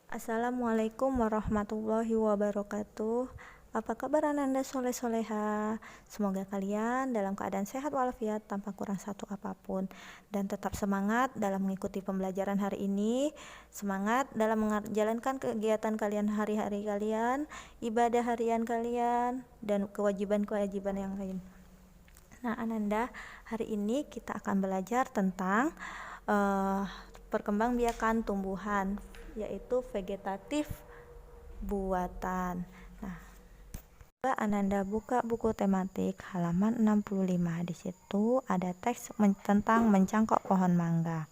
Assalamualaikum warahmatullahi wabarakatuh. Apa kabar Ananda soleh-soleha? Semoga kalian dalam keadaan sehat walafiat tanpa kurang satu apapun. Dan tetap semangat dalam mengikuti pembelajaran hari ini. Semangat dalam menjalankan kegiatan kalian hari-hari kalian, ibadah harian kalian, dan kewajiban-kewajiban yang lain. Nah Ananda, hari ini kita akan belajar tentang perkembangbiakan tumbuhan, yaitu vegetatif buatan. Nah, coba Ananda buka buku tematik halaman 65. Di situ ada teks tentang mencangkok pohon mangga.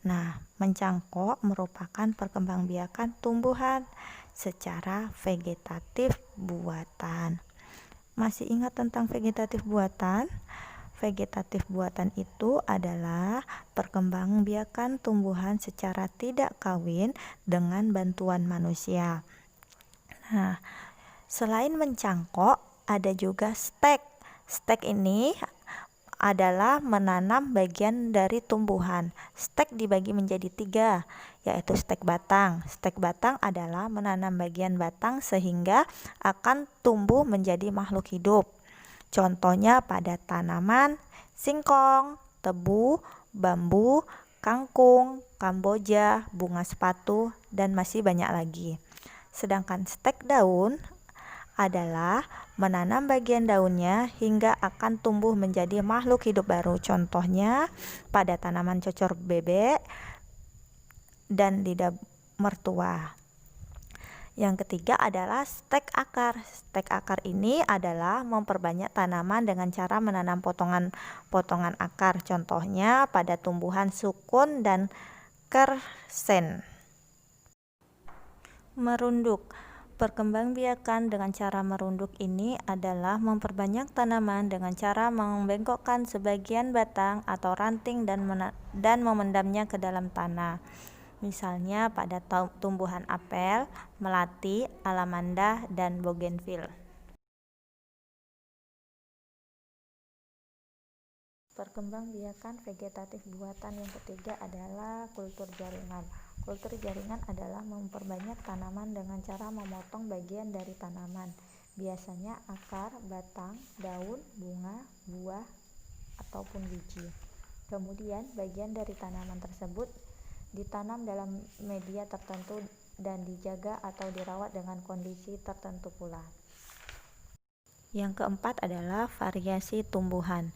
Nah, mencangkok merupakan perkembangbiakan tumbuhan secara vegetatif buatan. Masih ingat tentang vegetatif buatan? Vegetatif buatan itu adalah perkembangbiakan tumbuhan secara tidak kawin dengan bantuan manusia. Nah, selain mencangkok, ada juga stek. Stek ini adalah menanam bagian dari tumbuhan. Stek dibagi menjadi 3, yaitu stek batang. Stek batang adalah menanam bagian batang sehingga akan tumbuh menjadi makhluk hidup. Contohnya pada tanaman singkong, tebu, bambu, kangkung, kamboja, bunga sepatu, dan masih banyak lagi. Sedangkan stek daun adalah menanam bagian daunnya hingga akan tumbuh menjadi makhluk hidup baru. Contohnya pada tanaman cocor bebek dan lidah mertua. Yang ketiga adalah stek akar. Stek akar ini adalah memperbanyak tanaman dengan cara menanam potongan-potongan akar. Contohnya pada tumbuhan sukun dan kersen. Merunduk. Perkembangbiakan dengan cara merunduk ini adalah memperbanyak tanaman dengan cara membengkokkan sebagian batang atau ranting dan memendamnya ke dalam tanah. Misalnya pada tumbuhan apel, melati, alamanda, dan bougainville. Perkembangbiakan vegetatif buatan yang ketiga adalah kultur jaringan. Kultur jaringan adalah memperbanyak tanaman dengan cara memotong bagian dari tanaman, biasanya akar, batang, daun, bunga, buah, ataupun biji. Kemudian bagian dari tanaman tersebut ditanam dalam media tertentu dan dijaga atau dirawat dengan kondisi tertentu pula. Yang keempat adalah variasi tumbuhan.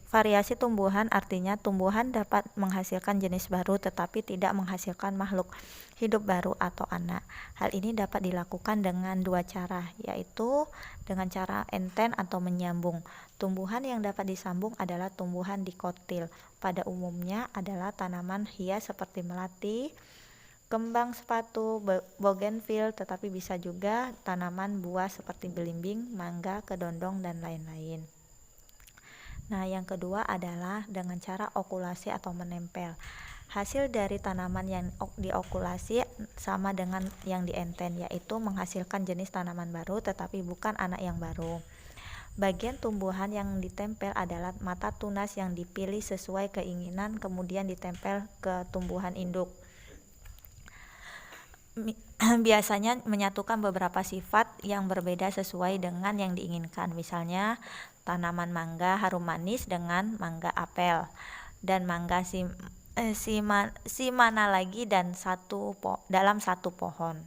Variasi tumbuhan artinya tumbuhan dapat menghasilkan jenis baru tetapi tidak menghasilkan makhluk hidup baru atau anak. Hal ini dapat dilakukan dengan 2 cara, yaitu dengan cara enten atau menyambung. Tumbuhan yang dapat disambung adalah tumbuhan dikotil. Pada umumnya adalah tanaman hias seperti melati, kembang sepatu, bougainville, tetapi bisa juga tanaman buah seperti belimbing, mangga, kedondong, dan lain-lain. Nah, yang kedua adalah dengan cara okulasi atau menempel. Hasil dari tanaman yang diokulasi sama dengan yang dienten, yaitu menghasilkan jenis tanaman baru tetapi bukan anak yang baru. Bagian tumbuhan yang ditempel adalah mata tunas yang dipilih sesuai keinginan kemudian ditempel ke tumbuhan induk. Biasanya menyatukan beberapa sifat yang berbeda sesuai dengan yang diinginkan. Misalnya tanaman mangga harum manis dengan mangga apel, dan mangga si mana lagi dan dalam satu pohon.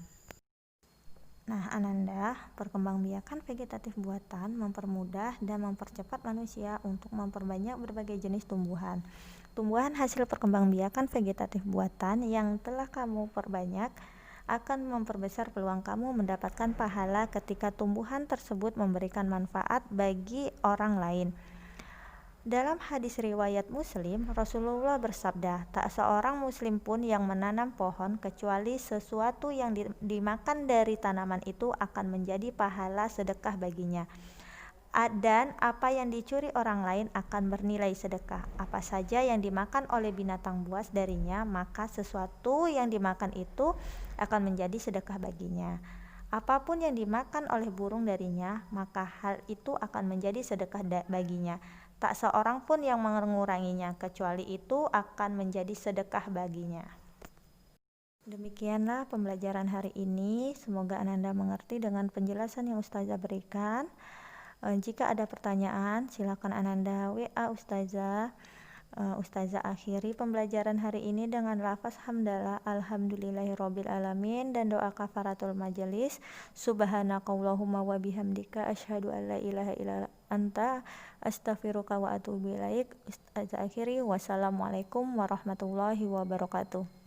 Nah, Ananda, perkembangbiakan vegetatif buatan mempermudah dan mempercepat manusia untuk memperbanyak berbagai jenis tumbuhan. Tumbuhan hasil perkembangbiakan vegetatif buatan yang telah kamu perbanyak akan memperbesar peluang kamu mendapatkan pahala ketika tumbuhan tersebut memberikan manfaat bagi orang lain. Dalam hadis riwayat Muslim, Rasulullah bersabda, tak seorang muslim pun yang menanam pohon kecuali sesuatu yang dimakan dari tanaman itu akan menjadi pahala sedekah baginya. Dan apa yang dicuri orang lain akan bernilai sedekah. Apa saja yang dimakan oleh binatang buas darinya, maka sesuatu yang dimakan itu akan menjadi sedekah baginya. Apapun yang dimakan oleh burung darinya, maka hal itu akan menjadi sedekah baginya. Tak seorang pun yang menguranginya, kecuali itu akan menjadi sedekah baginya. Demikianlah pembelajaran hari ini. Semoga Ananda mengerti dengan penjelasan yang Ustazah berikan. Jika ada pertanyaan, silakan Ananda WA Ustazah. Ustazah akhiri pembelajaran hari ini dengan lafaz hamdalah alhamdulillahirabbil alamin dan doa kafaratul majelis. Subhanakallahumma wa bihamdika asyhadu an la ilaha illa anta astaghfiruka wa atubu ilaik. Ustazah akhiri, wassalamualaikum warahmatullahi wabarakatuh.